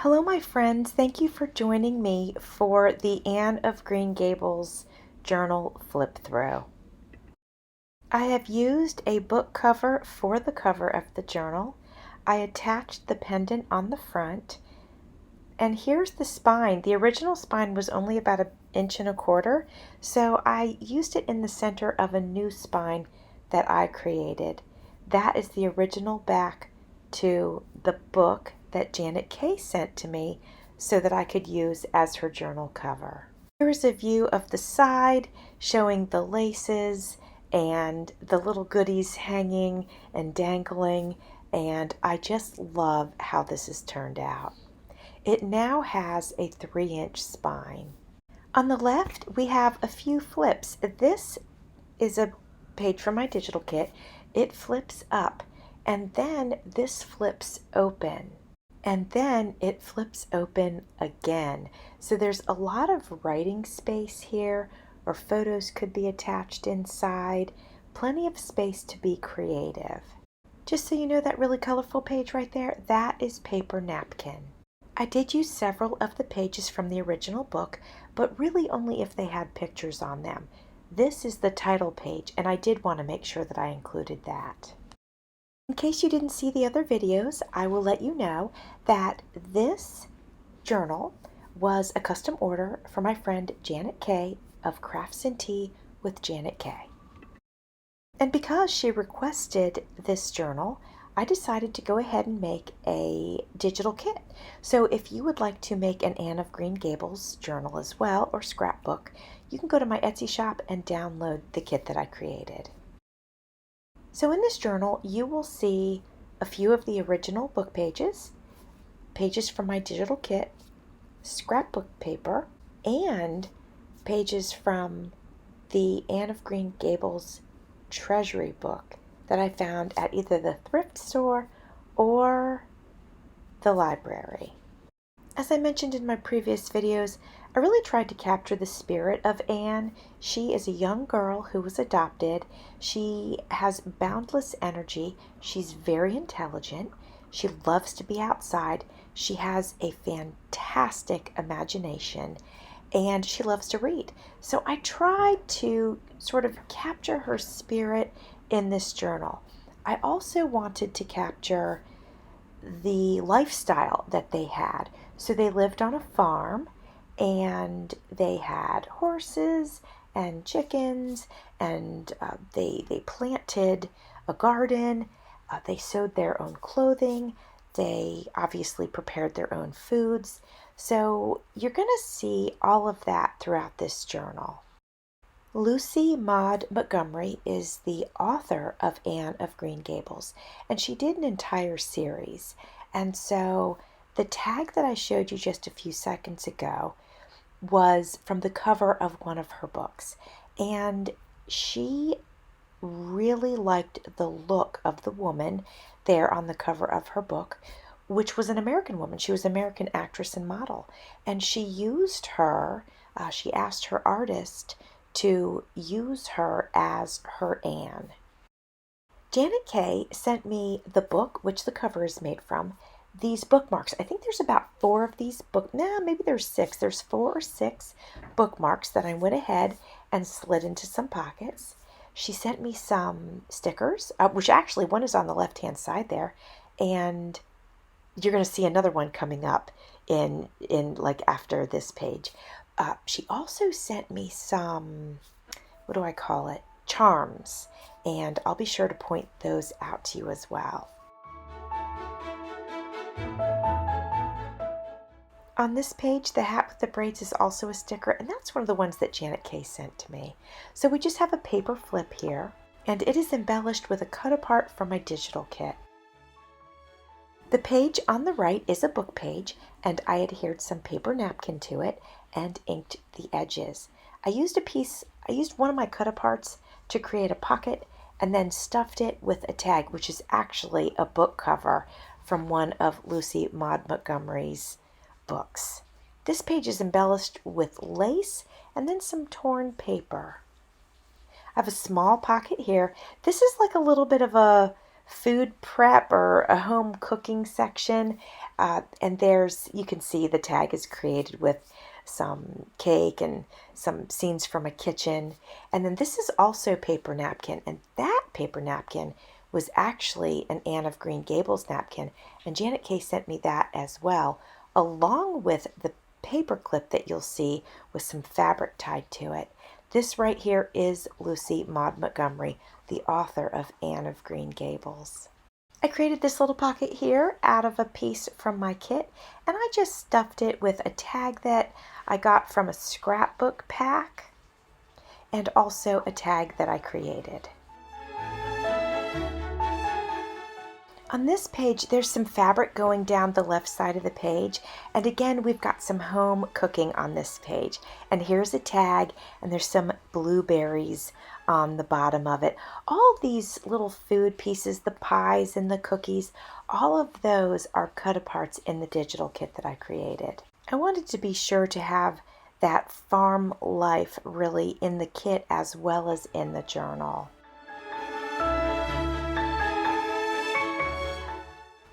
Hello, my friends. Thank you for joining me for the Anne of Green Gables journal flip through. I have used a book cover for the cover of the journal. I attached the pendant on the front, and here's the spine. The original spine was only about 1.25 inches, so I used it in the center of a new spine that I created. That is the original back to the book that JanetKay sent to me so that I could use as her journal cover. Here's a view of the side showing the laces and the little goodies hanging and dangling, and I just love how this has turned out. It now has a 3-inch spine. On the left, we have a few flips. This is a page from my digital kit. It flips up, and then this flips open, and then it flips open again. So there's a lot of writing space here, or photos could be attached inside. Plenty of space to be creative. Just so you know, that really colorful page right there, that is paper napkin. I did use several of the pages from the original book, but really only if they had pictures on them. This is the title page, and I did want to make sure that I included that. In case you didn't see the other videos, I will let you know that this journal was a custom order for my friend JanetKay of Crafts and Tea with JanetKay. And because she requested this journal, I decided to go ahead and make a digital kit. So if you would like to make an Anne of Green Gables journal as well, or scrapbook, you can go to my Etsy shop and download the kit that I created. So in this journal, you will see a few of the original book pages, pages from my digital kit, scrapbook paper, and pages from the Anne of Green Gables treasury book that I found at either the thrift store or the library. As I mentioned in my previous videos, I really tried to capture the spirit of Anne. She is a young girl who was adopted. She has boundless energy. She's very intelligent. She loves to be outside. She has a fantastic imagination, and she loves to read. So I tried to sort of capture her spirit in this journal. I also wanted to capture the lifestyle that they had. So they lived on a farm, and they had horses and chickens, and they planted a garden. They sewed their own clothing. They obviously prepared their own foods. So you're going to see all of that throughout this journal. Lucy Maud Montgomery is the author of Anne of Green Gables, and she did an entire series. And so the tag that I showed you just a few seconds ago was from the cover of one of her books. And she really liked the look of the woman there on the cover of her book, which was an American woman. She was an American actress and model. And she used her, she asked her artist to use her as her Anne. JanetKay sent me the book, which the cover is made from, these bookmarks. I think there's about 4 of these maybe there's 6. There's 4 or 6 bookmarks that I went ahead and slid into some pockets. She sent me some stickers, which actually one is on the left-hand side there, and you're going to see another one coming up in like after this page. She also sent me some, what do I call it, charms, and I'll be sure to point those out to you as well. On this page, the hat with the braids is also a sticker, and that's one of the ones that JanetKay sent to me. So we just have a paper flip here, and it is embellished with a cut apart from my digital kit. The page on the right is a book page, and I adhered some paper napkin to it and inked the edges. I used one of my cut-aparts to create a pocket, and then stuffed it with a tag, which is actually a book cover from one of Lucy Maud Montgomery's books. This page is embellished with lace and then some torn paper. I have a small pocket here. This is like a little bit of a food prep or a home cooking section. And you can see the tag is created with some cake and some scenes from a kitchen. And then this is also paper napkin, and that paper napkin was actually an Anne of Green Gables napkin, and JanetKay sent me that as well, along with the paper clip that you'll see with some fabric tied to it. This right here is Lucy Maud Montgomery, the author of Anne of Green Gables. I created this little pocket here out of a piece from my kit, and I just stuffed it with a tag that I got from a scrapbook pack and also a tag that I created. On this page, there's some fabric going down the left side of the page, and again, we've got some home cooking on this page. And here's a tag, and there's some blueberries on the bottom of it. All these little food pieces, the pies and the cookies, all of those are cut aparts in the digital kit that I created. I wanted to be sure to have that farm life really in the kit as well as in the journal.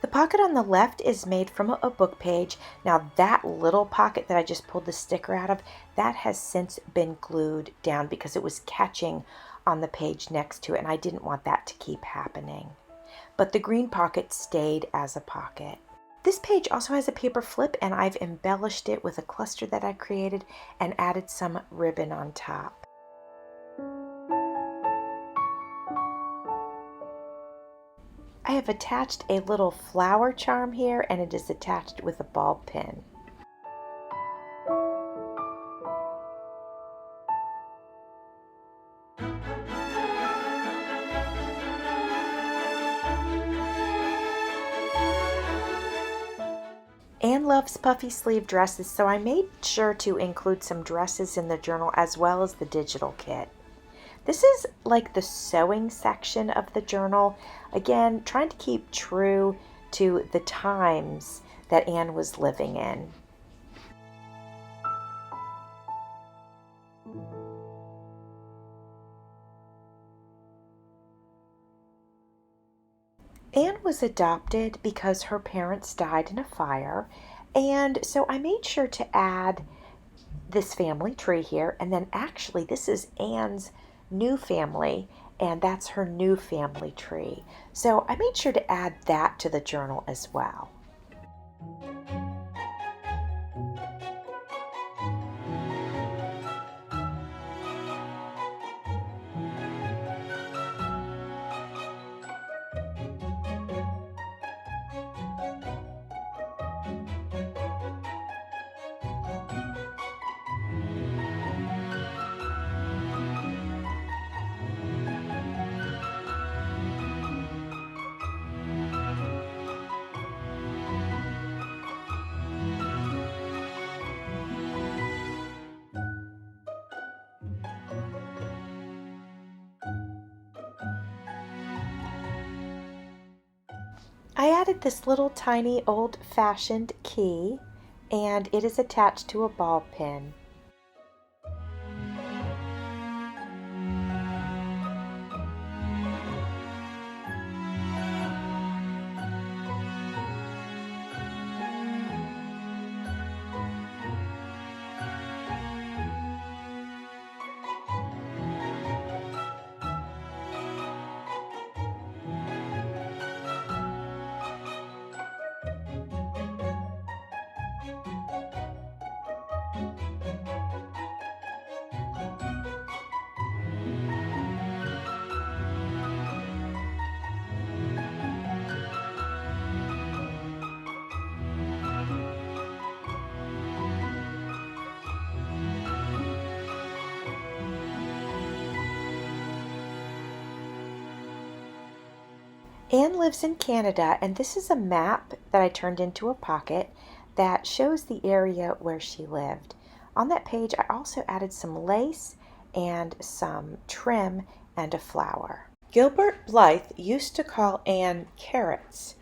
The pocket on the left is made from a book page. Now that little pocket that I just pulled the sticker out of, that has since been glued down because it was catching on the page next to it, and I didn't want that to keep happening. But the green pocket stayed as a pocket. This page also has a paper flip, and I've embellished it with a cluster that I created and added some ribbon on top. I have attached a little flower charm here, and it is attached with a ball pin. Anne loves puffy sleeve dresses, so I made sure to include some dresses in the journal as well as the digital kit. This is like the sewing section of the journal. Again, trying to keep true to the times that Anne was living in. Anne was adopted because her parents died in a fire, and so I made sure to add this family tree here, and then actually this is Anne's new family, and that's her new family tree. So I made sure to add that to the journal as well. I added this little tiny old-fashioned key, and it is attached to a ball pin. Anne lives in Canada, and this is a map that I turned into a pocket that shows the area where she lived. On that page, I also added some lace and some trim and a flower. Gilbert Blythe used to call Anne carrots,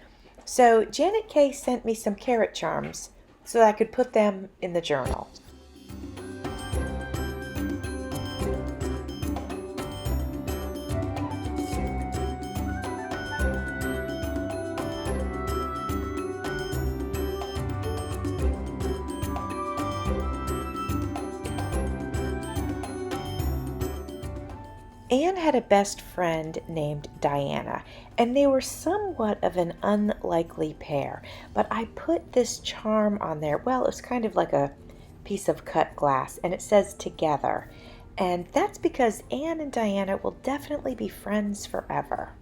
so JanetKay sent me some carrot charms so that I could put them in the journal. Anne had a best friend named Diana, and they were somewhat of an unlikely pair. But I put this charm on there. Well, it's kind of like a piece of cut glass, and it says together. And that's because Anne and Diana will definitely be friends forever.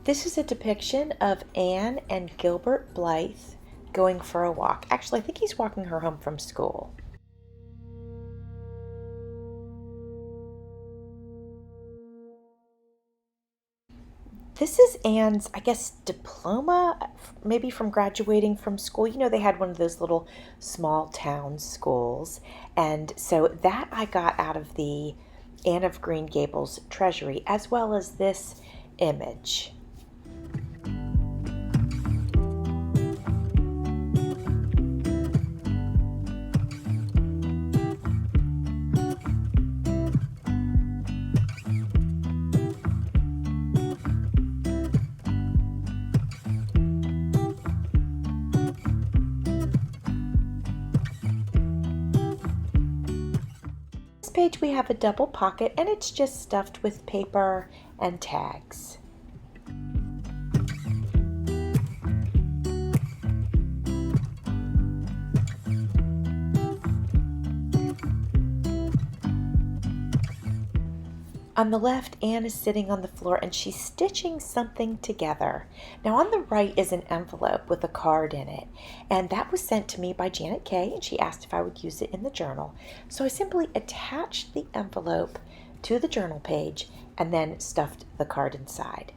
This is a depiction of Anne and Gilbert Blythe going for a walk. Actually, I think he's walking her home from school. This is Anne's, I guess, diploma, maybe from graduating from school. You know, they had one of those little small town schools. And so that I got out of the Anne of Green Gables treasury, as well as this image. Page we have a double pocket, and it's just stuffed with paper and tags. On the left, Anne is sitting on the floor and she's stitching something together. Now on the right is an envelope with a card in it, and that was sent to me by JanetKay, and she asked if I would use it in the journal. So I simply attached the envelope to the journal page and then stuffed the card inside.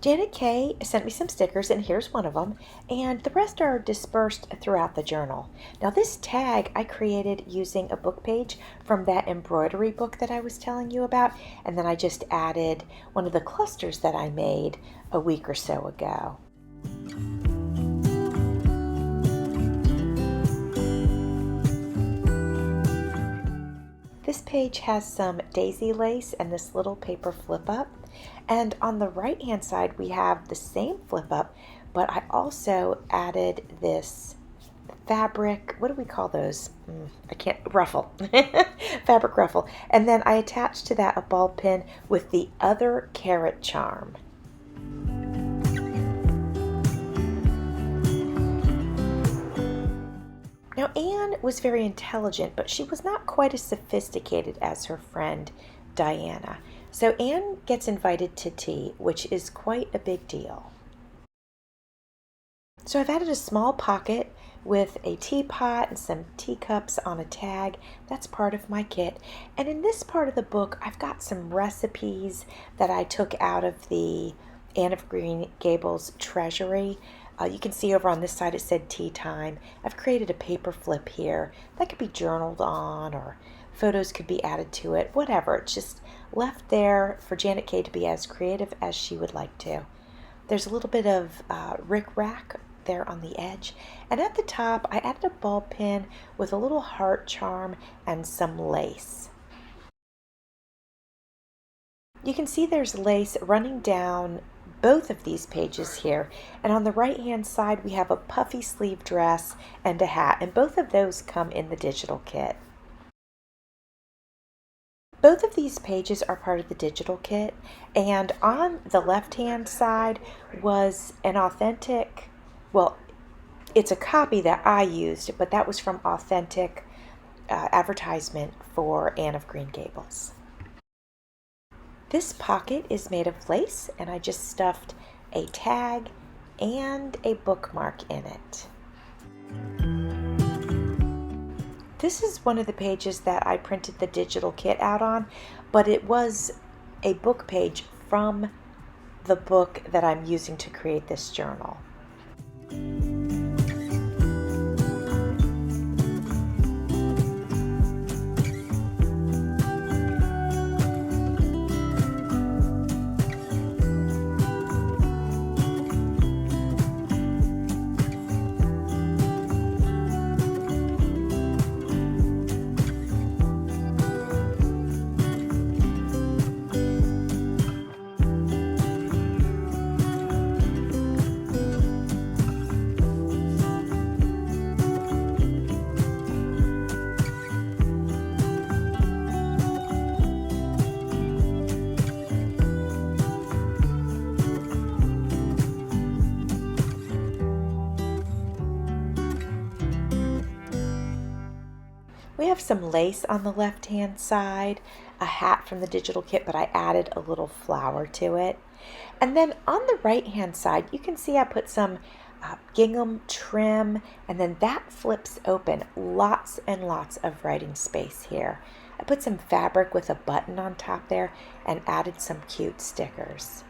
JanetKay sent me some stickers, and here's one of them, and the rest are dispersed throughout the journal. Now this tag I created using a book page from that embroidery book that I was telling you about, and then I just added one of the clusters that I made a week or so ago. This page has some daisy lace and this little paper flip up. And on the right hand side we have the same flip up, but I also added this fabric, what do we call those? Ruffle. Fabric ruffle. And then I attached to that a ball pin with the other carrot charm. Now Anne was very intelligent, but she was not quite as sophisticated as her friend Diana. So Anne gets invited to tea, which is quite a big deal. So I've added a small pocket with a teapot and some teacups on a tag. That's part of my kit. And in this part of the book, I've got some recipes that I took out of the Anne of Green Gables treasury. You can see over on this side it said tea time. I've created a paper flip here that could be journaled on, or photos could be added to it, whatever. It's just left there for JanetKay to be as creative as she would like to. There's a little bit of rick-rack there on the edge, and at the top I added a ball pin with a little heart charm and some lace. You can see there's lace running down both of these pages here. And on the right hand side we have a puffy sleeve dress and a hat, and both of those come in the digital kit. Both of these pages are part of the digital kit, and on the left hand side was an authentic, well, it's a copy that I used, but that was from authentic advertisement for Anne of Green Gables. This pocket is made of lace, and I just stuffed a tag and a bookmark in it. This is one of the pages that I printed the digital kit out on, but it was a book page from the book that I'm using to create this journal. We have some lace on the left hand side, a hat from the digital kit, but I added a little flower to it. And then on the right hand side, you can see I put some gingham trim, and then that flips open. Lots and lots of writing space here. I put some fabric with a button on top there and added some cute stickers.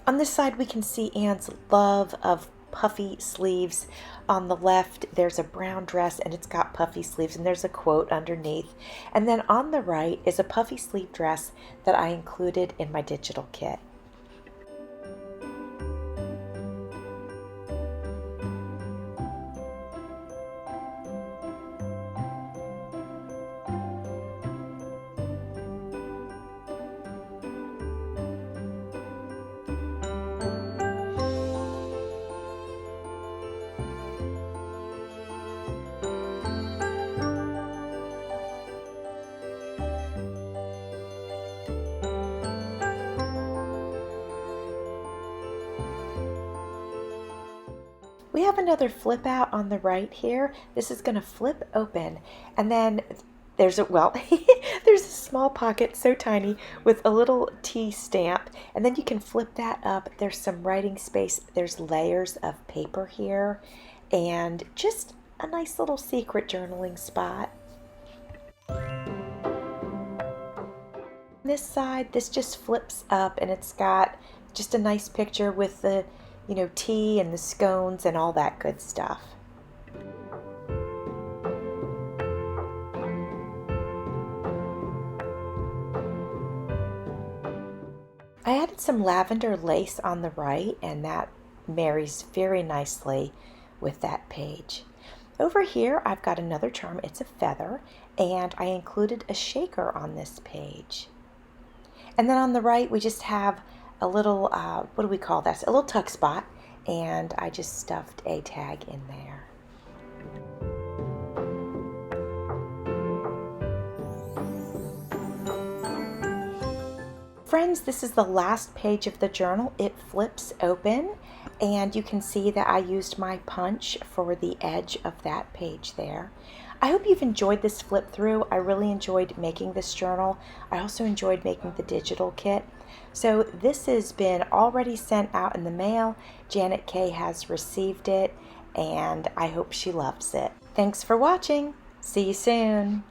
On this side we can see Anne's love of puffy sleeves. On the left there's a brown dress and it's got puffy sleeves, and there's a quote underneath. And then on the right is a puffy sleeve dress that I included in my digital kit. We have another flip out on the right here. This is going to flip open, and then there's a, well, there's a small pocket, so tiny, with a little T stamp, and then you can flip that up. There's some writing space. There's layers of paper here, and just a nice little secret journaling spot. This side, this just flips up, and it's got just a nice picture with the tea and the scones and all that good stuff. I added some lavender lace on the right, and that marries very nicely with that page. Over here I've got another charm. It's a feather, and I included a shaker on this page. And then on the right we just have a little, what do we call this? A little tuck spot, and I just stuffed a tag in there. Friends, this is the last page of the journal. It flips open, and you can see that I used my punch for the edge of that page there. I hope you've enjoyed this flip through. I really enjoyed making this journal. I also enjoyed making the digital kit. So this has been already sent out in the mail. JanetKay has received it, and I hope she loves it. Thanks for watching. See you soon.